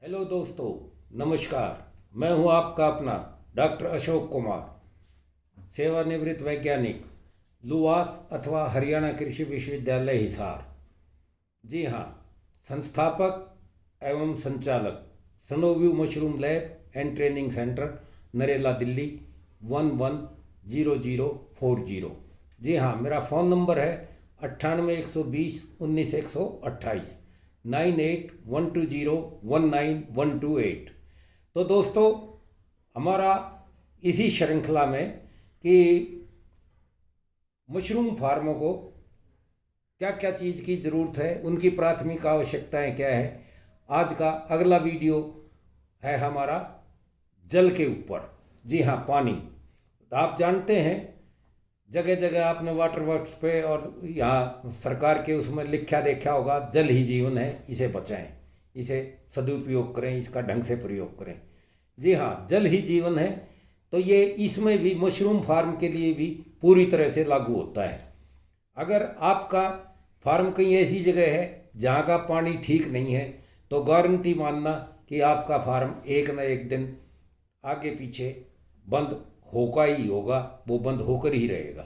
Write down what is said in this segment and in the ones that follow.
Hello दोस्तों, नमस्कार। मैं हूं आपका अपना डॉक्टर अशोक कुमार, सेवानिवृत्त वैज्ञानिक, लुवास अथवा हरियाणा कृषि विश्वविद्यालय हिसार। जी हाँ, संस्थापक एवं संचालक Snow View mushroom lab and training centre, Narela, Delhi 110040। जी हाँ, मेरा फ़ोन नंबर है 98 120 19 128, 98 120 19128। तो दोस्तों, हमारा इसी श्रृंखला में कि मशरूम फार्मों को क्या क्या चीज़ की ज़रूरत है, उनकी प्राथमिक आवश्यकताएं क्या है, आज का अगला वीडियो है हमारा जल के ऊपर। जी हाँ, पानी। तो आप जानते हैं, जगह जगह आपने वाटर वर्क्स पे और यहाँ सरकार के उसमें लिखा देखा होगा, जल ही जीवन है, इसे बचाएं, इसे सदुपयोग करें, इसका ढंग से प्रयोग करें। जी हाँ, जल ही जीवन है। तो ये इसमें भी मशरूम फार्म के लिए भी पूरी तरह से लागू होता है। अगर आपका फार्म कहीं ऐसी जगह है जहाँ का पानी ठीक नहीं है, तो गारंटी मानना कि आपका फार्म एक न एक दिन आगे पीछे बंद होगा ही होगा, वो बंद होकर ही रहेगा।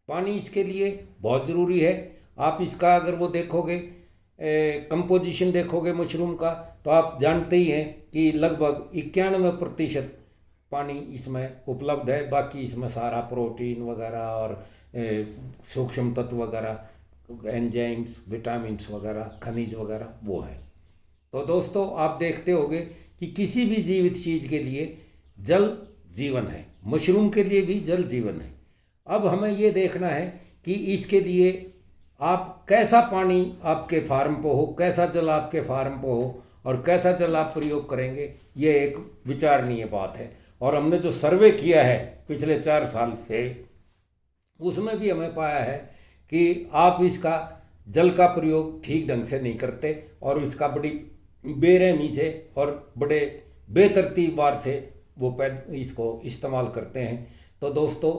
पानी इसके लिए बहुत ज़रूरी है। आप इसका अगर वो देखोगे, कंपोजिशन देखोगे मशरूम का, तो आप जानते ही हैं कि लगभग 91% पानी इसमें उपलब्ध है। बाकी इसमें सारा प्रोटीन वगैरह और सूक्ष्म तत्व वगैरह, एंजाइम्स, विटामिन्स वगैरह, खनिज वगैरह वो है। तो दोस्तों, आप देखते होंगे कि किसी भी जीवित चीज़ के लिए जल जीवन है, मशरूम के लिए भी जल जीवन है। अब हमें ये देखना है कि इसके लिए आप कैसा पानी आपके फार्म पे हो, कैसा जल आपके फार्म पे हो और कैसा जल आप प्रयोग करेंगे, ये एक विचारणीय बात है। और हमने जो सर्वे किया है पिछले 4 साल से, उसमें भी हमें पाया है कि आप इसका जल का प्रयोग ठीक ढंग से नहीं करते और इसका बड़ी बेरहमी से और बड़े बेतरतीब वार से वो इसको इस्तेमाल करते हैं। तो दोस्तों,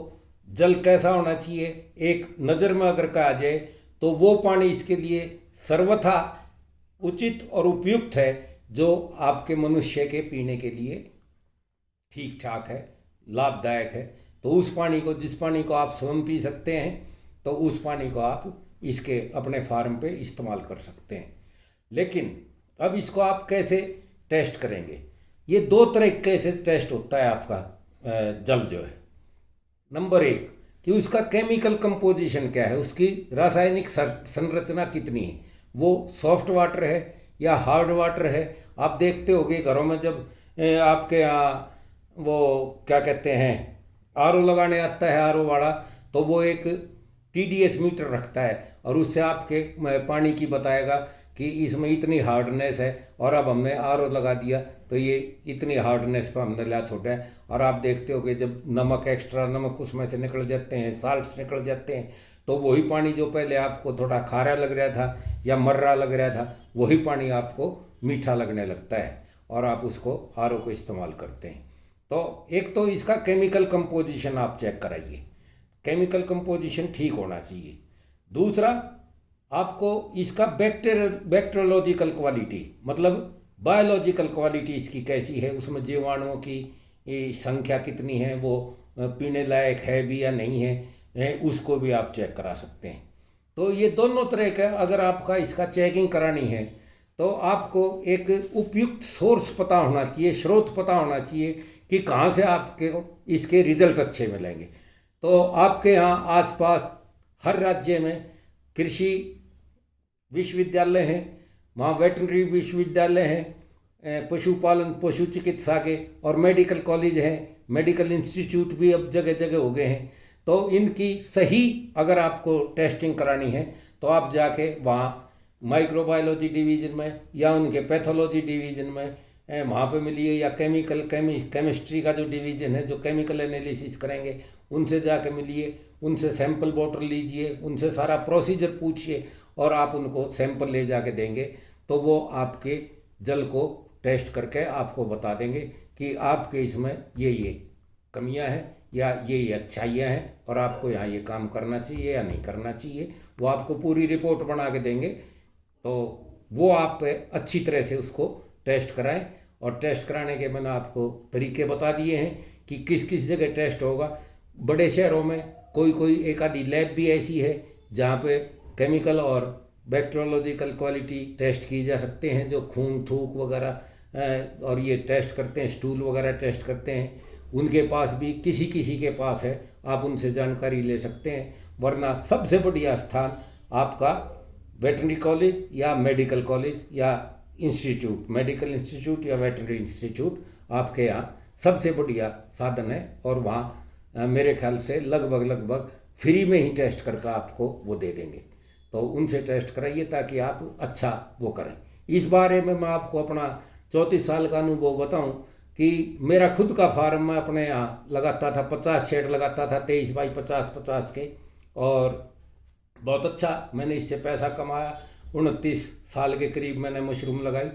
जल कैसा होना चाहिए, एक नज़र में अगर कहा जाए तो वो पानी इसके लिए सर्वथा उचित और उपयुक्त है जो आपके मनुष्य के पीने के लिए ठीक ठाक है, लाभदायक है। तो उस पानी को, जिस पानी को आप स्वयं पी सकते हैं, तो उस पानी को आप इसके अपने फार्म पे इस्तेमाल कर सकते हैं। लेकिन अब इसको आप कैसे टेस्ट करेंगे? ये 2 तरीके से टेस्ट होता है आपका जल जो है। नंबर 1 कि उसका केमिकल कंपोजिशन क्या है, उसकी रासायनिक संरचना कितनी है, वो सॉफ्ट वाटर है या हार्ड वाटर है। आप देखते होंगे घरों में जब आपके यहाँ वो क्या कहते हैं, आरओ लगाने आता है आरओ वाला, तो वो एक टीडीएस मीटर रखता है और उससे आपके पानी की बताएगा कि इसमें इतनी हार्डनेस है, और अब हमने आरओ लगा दिया तो ये इतनी हार्डनेस पर हमने ला छोड़ा है। और आप देखते हो कि जब नमक, एक्स्ट्रा नमक उसमें से निकल जाते हैं, साल्ट्स निकल जाते हैं, तो वही पानी जो पहले आपको थोड़ा खारा लग रहा था या मर्रा लग रहा था, वही पानी आपको मीठा लगने लगता है और आप उसको आरओ को इस्तेमाल करते हैं। तो एक तो इसका केमिकल कंपोजिशन आप चेक कराइए, केमिकल कंपोजिशन ठीक होना चाहिए। दूसरा, आपको इसका बैक्टीरियोलॉजिकल क्वालिटी, मतलब बायोलॉजिकल क्वालिटी इसकी कैसी है, उसमें जीवाणुओं की संख्या कितनी है, वो पीने लायक है भी या नहीं है, उसको भी आप चेक करा सकते हैं। तो ये दोनों तरह का अगर आपका इसका चेकिंग करानी है, तो आपको एक उपयुक्त सोर्स पता होना चाहिए, स्रोत पता होना चाहिए कि कहाँ से आपके इसके रिजल्ट अच्छे मिलेंगे। तो आपके यहाँ आसपास हर राज्य में कृषि विश्वविद्यालय हैं, वहाँ वेटनरी विश्वविद्यालय हैं, पशुपालन, पशु चिकित्सा के, और मेडिकल कॉलेज हैं, मेडिकल इंस्टीट्यूट भी अब जगह जगह हो गए हैं। तो इनकी सही अगर आपको टेस्टिंग करानी है, तो आप जाके वहाँ माइक्रोबायोलॉजी डिवीज़न में या उनके पैथोलॉजी डिवीज़न में वहाँ पे मिलिए, या केमिस्ट्री का जो डिवीज़न है जो केमिकल एनालिसिस करेंगे, उनसे जाके मिलिए, उनसे सैंपल बॉटल लीजिए, उनसे सारा प्रोसीजर पूछिए और आप उनको सैंपल ले जाके देंगे, तो वो आपके जल को टेस्ट करके आपको बता देंगे कि आपके इसमें ये कमियां हैं या ये अच्छाइयाँ हैं और आपको यहाँ ये काम करना चाहिए या नहीं करना चाहिए। वो आपको पूरी रिपोर्ट बना के देंगे, तो वो आप अच्छी तरह से उसको टेस्ट कराएं। और टेस्ट कराने के मैंने आपको तरीके बता दिए हैं कि किस किस जगह टेस्ट होगा। बड़े शहरों में कोई कोई एक आधी लैब भी ऐसी है जहाँ पे केमिकल और बैक्टीरियोलॉजिकल क्वालिटी टेस्ट की जा सकते हैं, जो खून थूक वगैरह और ये टेस्ट करते हैं, स्टूल वगैरह टेस्ट करते हैं। उनके पास भी किसी किसी के पास है, आप उनसे जानकारी ले सकते हैं। वरना सबसे बढ़िया स्थान आपका वेटरनरी कॉलेज या मेडिकल कॉलेज या इंस्टीट्यूट, मेडिकल इंस्टीट्यूट या वेटरनरी इंस्टीट्यूट आपके यहाँ सबसे बढ़िया साधन है। और वहाँ मेरे ख्याल से लगभग फ्री में ही टेस्ट करके आपको वो दे देंगे। तो उनसे टेस्ट कराइए ताकि आप अच्छा वो करें। इस बारे में मैं आपको अपना 34 साल का अनुभव बताऊं कि मेरा खुद का फार्म मैं अपने यहाँ लगाता था, 50 शेड लगाता था, 23 बाई 50 के, और बहुत अच्छा मैंने इससे पैसा कमाया। 29 साल के करीब मैंने मशरूम लगाई।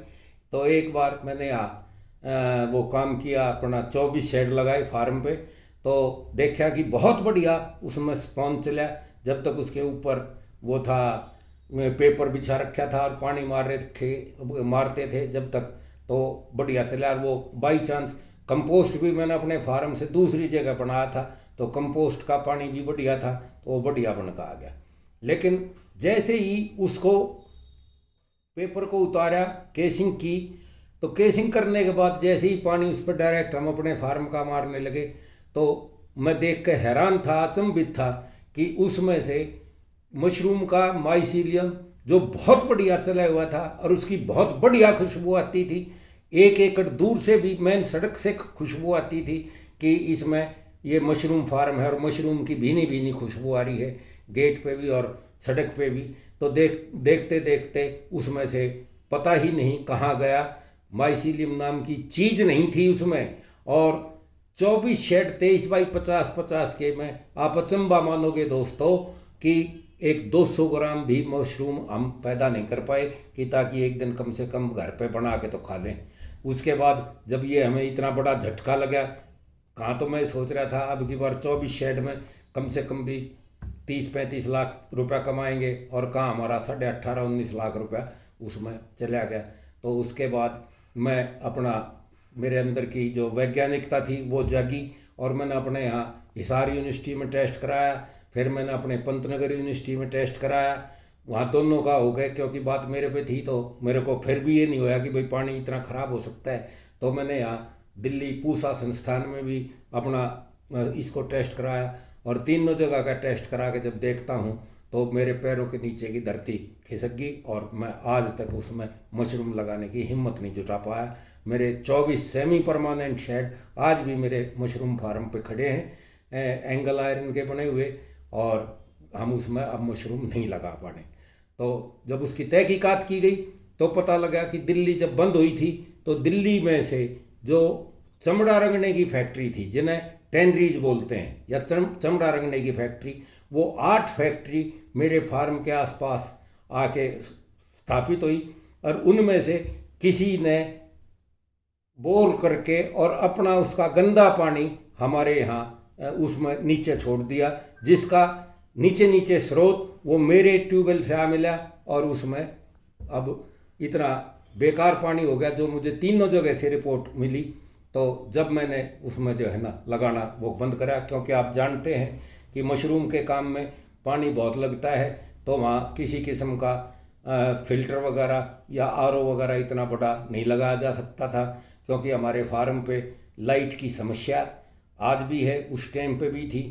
तो एक बार मैंने यहाँ वो काम किया, अपना 24 शेड लगाए फार्म पे। तो देखा कि बहुत बढ़िया उसमें स्पॉन्ज चला। जब तक उसके ऊपर वो था पेपर बिछा रखा था और पानी मारते थे जब तक, तो बढ़िया चला। और वो बाई चांस कंपोस्ट भी मैंने अपने फार्म से दूसरी जगह बनाया था, तो कंपोस्ट का पानी भी बढ़िया था, तो वो बढ़िया बन का आ गया। लेकिन जैसे ही उसको पेपर को उतारा, केसिंग की, तो केसिंग करने के बाद जैसे ही पानी उस पर डायरेक्ट हम अपने फार्म का मारने लगे, तो मैं देख के हैरान था, अचंभित था कि उसमें से मशरूम का माइसीलियम जो बहुत बढ़िया चला हुआ था और उसकी बहुत बढ़िया खुशबू आती थी। 1 एकड़ दूर से भी मेन सड़क से खुशबू आती थी कि इसमें ये मशरूम फार्म है, और मशरूम की भीनी भीनी खुशबू आ रही है गेट पे भी और सड़क पे भी। तो देखते देखते उसमें से पता ही नहीं कहाँ गया, माइसीलियम नाम की चीज़ नहीं थी उसमें। और 24 शेड 23 बाई 50 के में आप अचंबा मानोगे दोस्तों कि एक 200 ग्राम भी मशरूम हम पैदा नहीं कर पाए कि ताकि एक दिन कम से कम घर पे बना के तो खा लें। उसके बाद जब ये हमें इतना बड़ा झटका लगा, कहाँ तो मैं सोच रहा था अब की बार 24 शेड में कम से कम भी 30-35 लाख रुपया कमाएंगे, और कहाँ हमारा 18.5-19 लाख रुपया उसमें चला गया। तो उसके बाद मैं अपना, मेरे अंदर की जो वैज्ञानिकता थी वो जागी, और मैंने अपने यहाँ हिसार यूनिवर्सिटी में टेस्ट कराया, फिर मैंने अपने पंतनगर यूनिवर्सिटी में टेस्ट कराया। वहाँ दोनों का हो गया, क्योंकि बात मेरे पे थी तो मेरे को फिर भी ये नहीं होया कि भाई पानी इतना ख़राब हो सकता है। तो मैंने यहाँ दिल्ली पूसा संस्थान में भी अपना इसको टेस्ट कराया, और तीनों जगह का टेस्ट करा के जब देखता हूँ तो मेरे पैरों के नीचे की धरती खिसक गई, और मैं आज तक उसमें मशरूम लगाने की हिम्मत नहीं जुटा पाया। मेरे 24 सेमी परमानेंट शेड आज भी मेरे मशरूम फार्म पे खड़े हैं, एंगल आयरन के बने हुए, और हम उसमें अब मशरूम नहीं लगा पाने। तो जब उसकी तहकीकात की गई तो पता लगा कि दिल्ली जब बंद हुई थी तो दिल्ली में से जो चमड़ा रंगने की फैक्ट्री थी, जिन्हें टेनरीज बोलते हैं या चमड़ा रंगने की फैक्ट्री, वो 8 फैक्ट्री मेरे फार्म के आसपास आके स्थापित हुई, और उनमें से किसी ने बोर करके और अपना उसका गंदा पानी हमारे यहाँ उसमें नीचे छोड़ दिया, जिसका नीचे स्रोत वो मेरे ट्यूबवेल से आ मिला, और उसमें अब इतना बेकार पानी हो गया जो मुझे तीनों जगह से रिपोर्ट मिली। तो जब मैंने उसमें जो है ना लगाना वो बंद करा, क्योंकि आप जानते हैं कि मशरूम के काम में पानी बहुत लगता है, तो वहाँ किसी किस्म का फिल्टर वगैरह या आरओ वगैरह इतना बड़ा नहीं लगाया जा सकता था, क्योंकि हमारे फार्म पे लाइट की समस्या आज भी है, उस टाइम पे भी थी।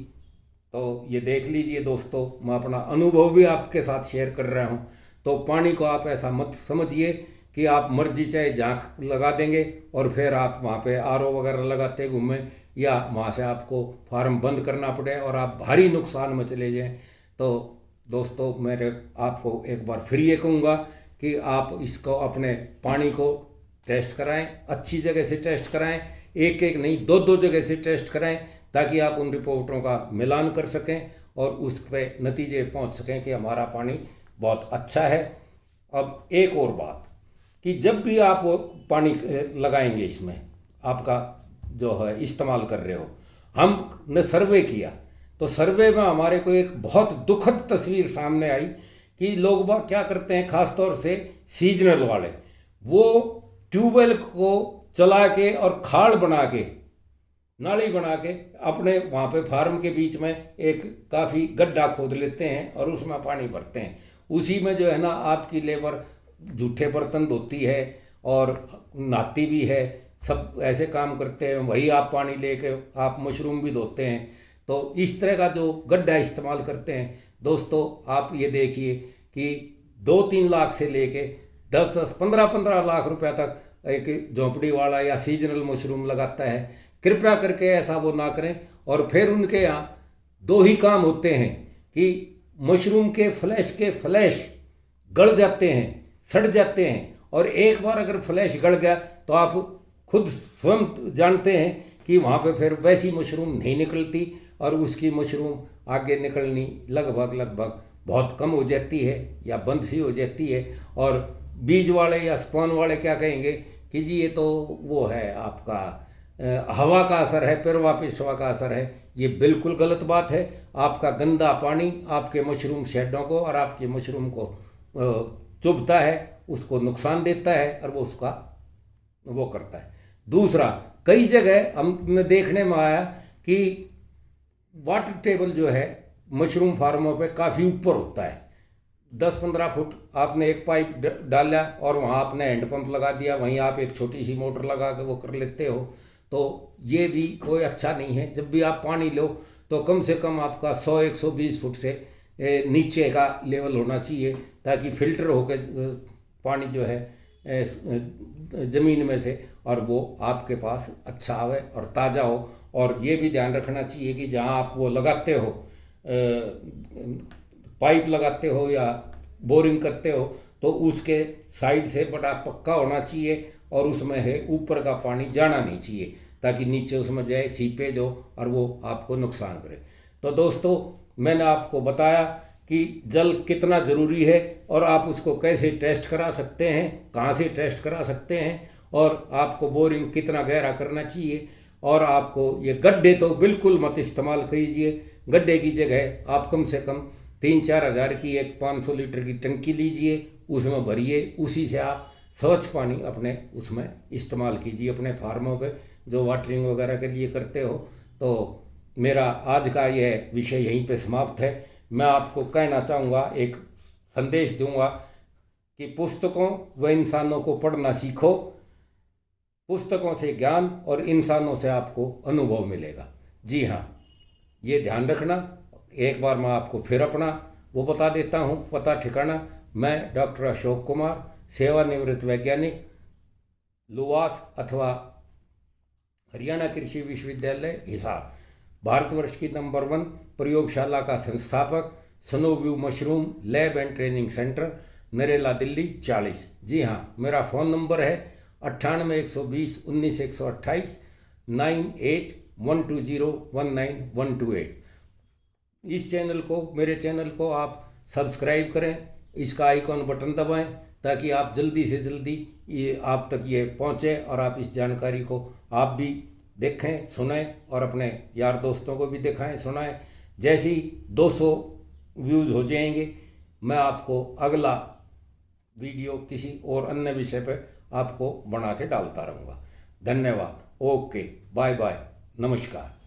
तो ये देख लीजिए दोस्तों, मैं अपना अनुभव भी आपके साथ शेयर कर रहा हूँ। तो पानी को आप ऐसा मत समझिए कि आप मर्जी चाहे झांक लगा देंगे और फिर आप वहाँ पे आरओ वगैरह लगाते घूमें, या वहाँ से आपको फार्म बंद करना पड़े और आप भारी नुकसान में चले जाएं। तो दोस्तों मेरे आपको एक बार फिर ये कहूँगा कि आप इसको अपने पानी को टेस्ट कराएं, अच्छी जगह से टेस्ट कराएं, एक नहीं 2 जगह से टेस्ट कराएं, ताकि आप उन रिपोर्टों का मिलान कर सकें और उस पर नतीजे पहुंच सकें कि हमारा पानी बहुत अच्छा है। अब एक और बात कि जब भी आप पानी लगाएंगे, इसमें आपका जो है इस्तेमाल कर रहे हो, हमने सर्वे किया तो सर्वे में हमारे को एक बहुत दुखद तस्वीर सामने आई कि लोग क्या करते हैं, ख़ास तौर से सीजनल वाले, वो ट्यूबवेल को चला के और खाल बना के, नाली बना के अपने वहाँ पे फार्म के बीच में एक काफ़ी गड्ढा खोद लेते हैं और उसमें पानी भरते हैं। उसी में जो है ना आपकी लेबर जूठे बर्तन धोती है और नहाती भी है, सब ऐसे काम करते हैं। वही आप पानी लेके आप मशरूम भी धोते हैं। तो इस तरह का जो गड्ढा इस्तेमाल करते हैं दोस्तों, आप ये देखिए कि 2-3 लाख से लेके 10-10, 15-15 लाख रुपया तक एक झोंपड़ी वाला या सीजनल मशरूम लगाता है। कृपया करके ऐसा वो ना करें। और फिर उनके यहाँ 2 ही काम होते हैं कि मशरूम के फ्लैश गल जाते हैं, सड़ जाते हैं। और एक बार अगर फ्लैश गल गया तो आप खुद स्वयं जानते हैं कि वहाँ पे फिर वैसी मशरूम नहीं निकलती और उसकी मशरूम आगे निकलनी लगभग बहुत कम हो जाती है या बंद सी हो जाती है। और बीज वाले या स्पॉन वाले क्या कहेंगे कि जी ये तो वो है आपका हवा का असर है, पिरवा पिसवा का असर है। ये बिल्कुल गलत बात है। आपका गंदा पानी आपके मशरूम शेडों को और आपके मशरूम को चुभता है, उसको नुकसान देता है और वो उसका वो करता है। दूसरा, कई जगह हमने देखने में आया कि वाटर टेबल जो है मशरूम फार्मों पे काफ़ी ऊपर होता है। 10-15 फुट आपने एक पाइप डाला और वहाँ आपने हैंडपम्प लगा दिया, वहीं आप एक छोटी सी मोटर लगा के वो कर लेते हो। तो ये भी कोई अच्छा नहीं है। जब भी आप पानी लो तो कम से कम आपका 100-120 फुट से नीचे का लेवल होना चाहिए, ताकि फिल्टर होकर पानी जो है ज़मीन में से और वो आपके पास अच्छा आवे और ताज़ा हो। और ये भी ध्यान रखना चाहिए कि जहाँ आप वो लगाते हो, पाइप लगाते हो या बोरिंग करते हो, तो उसके साइड से बड़ा पक्का होना चाहिए और उसमें है ऊपर का पानी जाना नहीं चाहिए, ताकि नीचे उसमें जाए सीपेज हो और वो आपको नुकसान करे। तो दोस्तों, मैंने आपको बताया कि जल कितना ज़रूरी है और आप उसको कैसे टेस्ट करा सकते हैं, कहाँ से टेस्ट करा सकते हैं, और आपको बोरिंग कितना गहरा करना चाहिए। और आपको ये गड्ढे तो बिल्कुल मत इस्तेमाल कीजिए। गड्ढे की जगह आप कम से कम 3-4 हज़ार की एक 500 लीटर की टंकी लीजिए, उसमें भरिए, उसी से आप स्वच्छ पानी अपने उसमें इस्तेमाल कीजिए अपने फार्मों पे जो वाटरिंग वगैरह के लिए करते हो। तो मेरा आज का यह विषय यहीं पे समाप्त है। मैं आपको कहना चाहूँगा, एक संदेश दूंगा कि पुस्तकों व इंसानों को पढ़ना सीखो। पुस्तकों से ज्ञान और इंसानों से आपको अनुभव मिलेगा। जी हाँ, ये ध्यान रखना। एक बार मैं आपको फिर अपना वो बता देता हूँ पता ठिकाना। मैं डॉक्टर अशोक कुमार, सेवानिवृत्त वैज्ञानिक, लुवास अथवा हरियाणा कृषि विश्वविद्यालय हिसार, भारतवर्ष की नंबर 1 प्रयोगशाला का संस्थापक, Snow View mushroom lab and training centre, Narela, Delhi 40। जी हाँ, मेरा फ़ोन नंबर है 98-120-19-128, 98-120-19128। इस चैनल को, मेरे चैनल को आप सब्सक्राइब करें, इसका आइकॉन बटन दबाएं, ताकि आप जल्दी से जल्दी ये आप तक ये पहुँचे और आप इस जानकारी को आप भी देखें, सुनें और अपने यार दोस्तों को भी दिखाएं, सुनाएं। जैसे ही 200 व्यूज़ हो जाएंगे, मैं आपको अगला वीडियो किसी और अन्य विषय पर आपको बना के डालता रहूँगा। धन्यवाद। ओके, बाय बाय, नमस्कार।